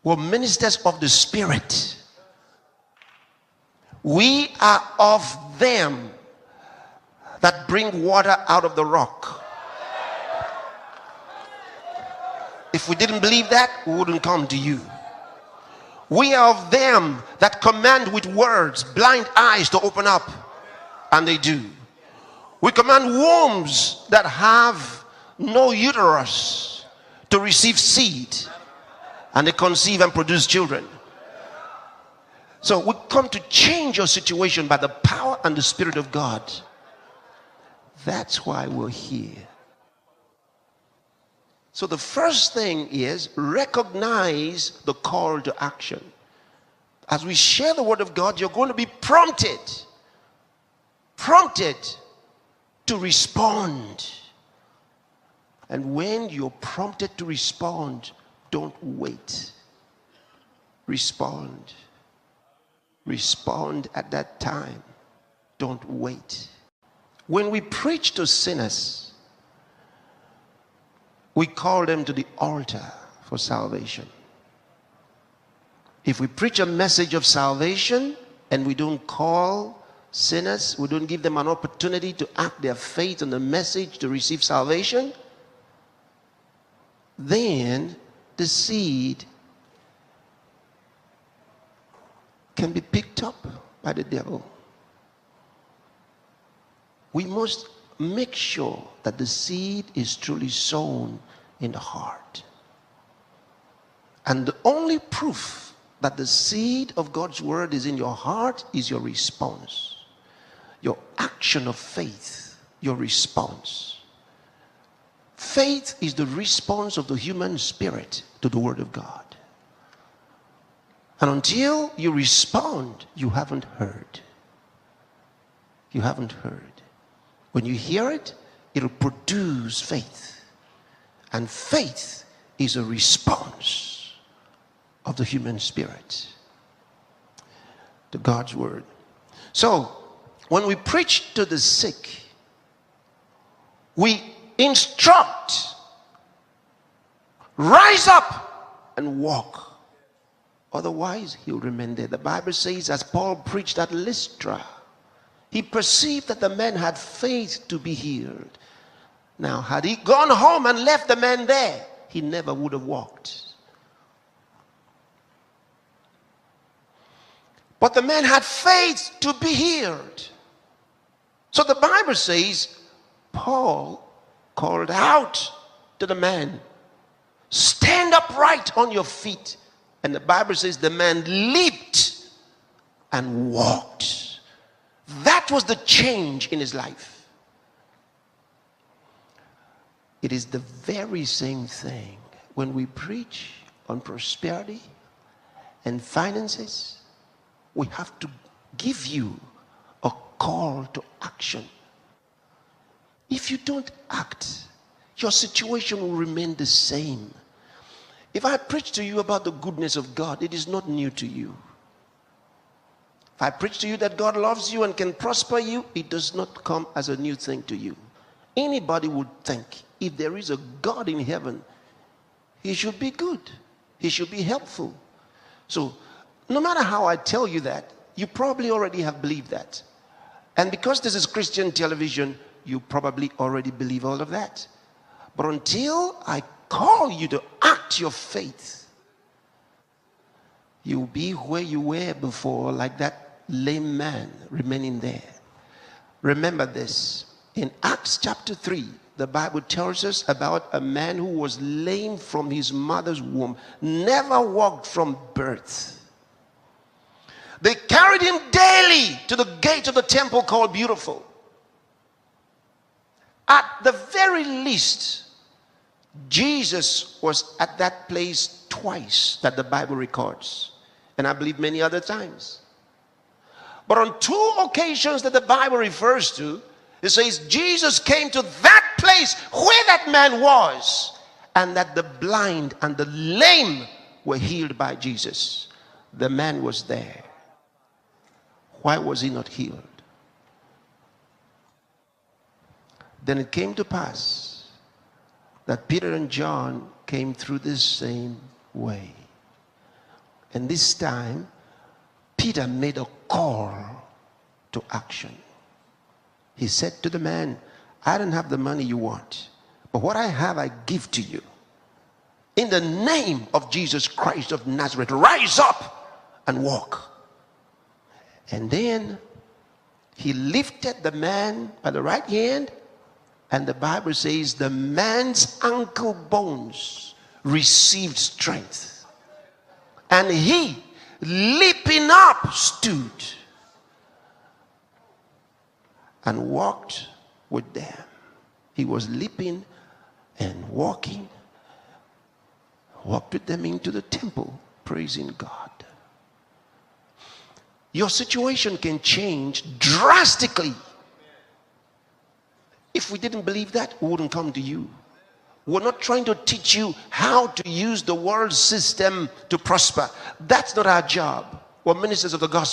We're ministers of the Spirit. We are of them that bring water out of the rock. If we didn't believe that, we wouldn't come to you. We are of them that command with words blind eyes to open up, and they do. We command wombs that have no uterus to receive seed, and they conceive and produce children. So we come to change your situation by the power and the Spirit of God. That's why we're here. So the first thing is recognize the call to action. As we share the word of God, you're going to be prompted to respond. And when you're prompted to respond, don't wait. Respond. Respond at that time. Don't wait. When we preach to sinners, we call them to the altar for salvation. If we preach a message of salvation and we don't call sinners, we don't give them an opportunity to act their faith on the message to receive salvation, then the seed can be picked up by the devil. We must make sure that the seed is truly sown in the heart. And the only proof that the seed of God's word is in your heart is your response. Your action of faith, your response. Faith is the response of the human spirit to the word of God. And until you respond, you haven't heard. You haven't heard. When you hear it, it'll produce faith. And faith is a response of the human spirit to God's word. So, when we preach to the sick, we instruct, rise up and walk. Otherwise, he'll remain there. The Bible says, as Paul preached at Lystra, he perceived that the man had faith to be healed. Now, had he gone home and left the man there, he never would have walked. But the man had faith to be healed. So the Bible says, Paul called out to the man, stand upright on your feet. And the Bible says the man leaped and walked. That was the change in his life. It is the very same thing when we preach on prosperity and finances. We have to give you a call to action. If you don't act, your situation will remain the same. If I preach to you about the goodness of God, it is not new to you. If I preach to you that God loves you and can prosper you, it does not come as a new thing to you. Anybody would think if there is a God in heaven, he should be good. He should be helpful. So no matter how I tell you that, you probably already have believed that. And because this is Christian television, you probably already believe all of that. But until I call you to act your faith, you'll be where you were before, like that lame man remaining there. Remember this. In Acts chapter 3, the Bible tells us about a man who was lame from his mother's womb, never walked from birth. They carried him daily to the gate of the temple called Beautiful. At the very least, Jesus was at that place twice that the Bible records. And I believe many other times. But on 2 occasions that the Bible refers to, it says Jesus came to that place where that man was, and that the blind and the lame were healed by Jesus. The man was there. Why was he not healed? Then it came to pass that Peter and John came through this same way. And this time, Peter made a call to action. He said to the man, I don't have the money you want, but what I have I give to you. In the name of Jesus Christ of Nazareth, rise up and walk. And then he lifted the man by the right hand, and the Bible says the man's ankle bones received strength. And he, leaping up, stood and walked with them. He was leaping and walking, walked with them into the temple, praising God. Your situation can change drastically. If we didn't believe that, we wouldn't come to you. We're not trying to teach you how to use the world system to prosper. That's not our job. We're ministers of the gospel.